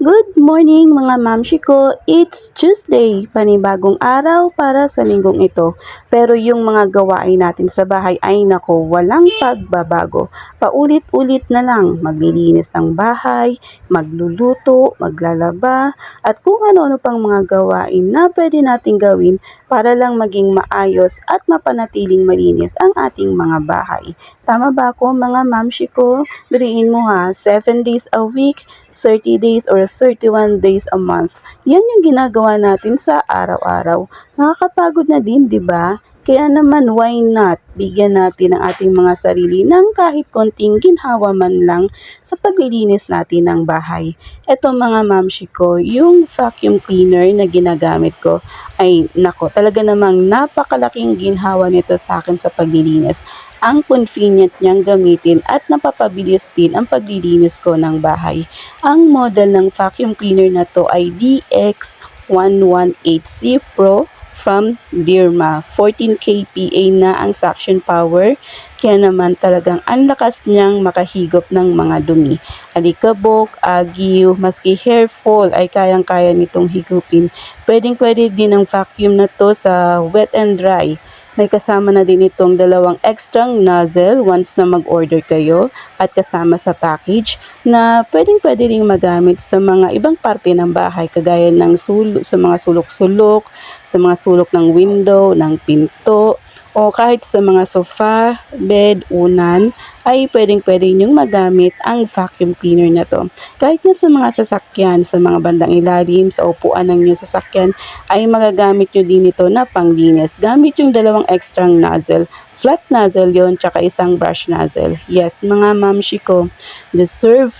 Good morning mga mamshi ko, it's Tuesday, panibagong araw para sa linggong ito. Pero yung mga gawain natin sa bahay ay nako, walang pagbabago. Paulit-ulit na lang, maglilinis ng bahay, magluluto, maglalaba, at kung ano-ano pang mga gawain na pwede nating gawin para lang maging maayos at mapanatiling malinis ang ating mga bahay. Tama ba ako mga mamshi ko? Biriin mo ha, 7 days a week, 30 days or 31 days a month. Yan yung ginagawa natin sa araw-araw. Nakakapagod na din, di ba? Kaya naman, why not? Bigyan natin ang ating mga sarili ng kahit konting ginhawa man lang sa paglilinis natin ng bahay. Eto mga mamshi ko, yung vacuum cleaner na ginagamit ko ay nako, talaga namang napakalaking ginhawa nito sa akin sa paglilinis. Ang convenient niyang gamitin at napapabilis din ang paglilinis ko ng bahay. Ang model ng vacuum cleaner na to ay DX118C Pro from Dirma. 14 kPa na ang suction power, kaya naman talagang ang lakas niyang makahigop ng mga dumi. Alikabok, agiw, maski hair fall ay kayang-kaya nitong higupin. Pwedeng-pwede din ang vacuum na to sa wet and dry. May kasama na din itong dalawang extra nozzle once na mag-order kayo at kasama sa package na pwedeng-pwede ring magamit sa mga ibang parte ng bahay kagaya ng sa mga sulok-sulok, sa mga sulok ng window, ng pinto, o kahit sa mga sofa, bed, unan, ay pwedeng-pwede nyong magamit ang vacuum cleaner na to. Kahit na sa mga sasakyan, sa mga bandang ilalim, sa upuan ng inyong sasakyan, ay magagamit nyo din ito na panglinis. Gamit yung dalawang extra nozzle. Flat nozzle yon, tsaka isang brush nozzle. Yes, mga mamshi ko, deserve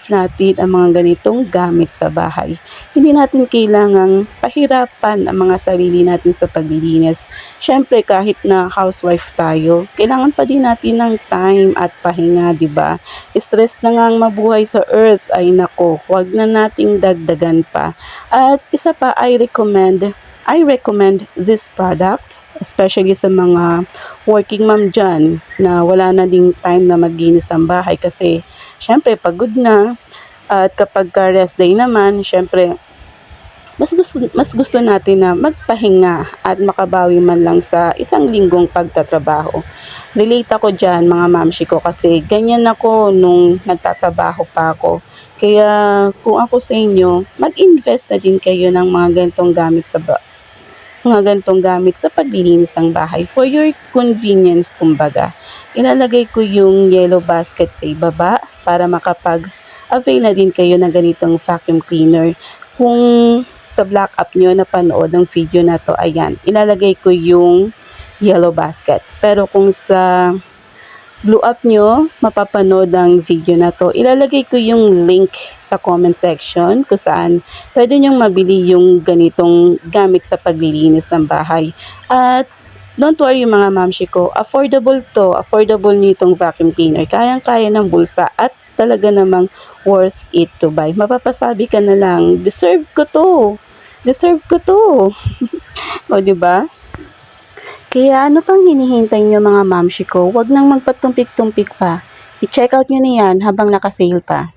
natin ang mga ganitong gamit sa bahay. Hindi natin kailangang pahirapan ang mga sarili natin sa paglilinis. Syempre, kahit na housewife tayo, kailangan pa din natin ng time at pahinga, di ba? Stress na nga ang mabuhay sa earth, ay nako, huwag na nating dagdagan pa. At isa pa, I recommend this product, especially sa mga working mom dyan na wala na ding time na maglinis ng bahay kasi syempre pagod na, at kapag rest day naman, syempre mas gusto natin na magpahinga at makabawi man lang sa isang linggong pagtatrabaho. Relate ako dyan mga mamshi ko kasi ganyan ako nung nagtatrabaho pa ako. Kaya kung ako sa inyo, mag-invest na din kayo ng mga ganitong gamit sa paglilinis ng bahay for your convenience kumbaga. Ilalagay ko yung yellow basket sa ibaba para makapag-avail na din kayo ng ganitong vacuum cleaner. Kung sa black app nyo napanood ng video na to, ayan, ilalagay ko yung yellow basket. Pero kung sa blue app nyo mapapanood ang video na to, ilalagay ko yung link sa comment section kung saan pwede nyong mabili yung ganitong gamit sa paglilinis ng bahay. At don't worry mga mamshi ko, affordable nitong vacuum cleaner. Kayang-kaya ng bulsa at talaga namang worth it to buy. Mapapasabi ka na lang, deserve ko to. O diba? Kaya ano pang hinihintay nyo mga mamshi ko, wag nang magpatumpik-tumpik pa. I-check out nyo na yan habang nakasale pa.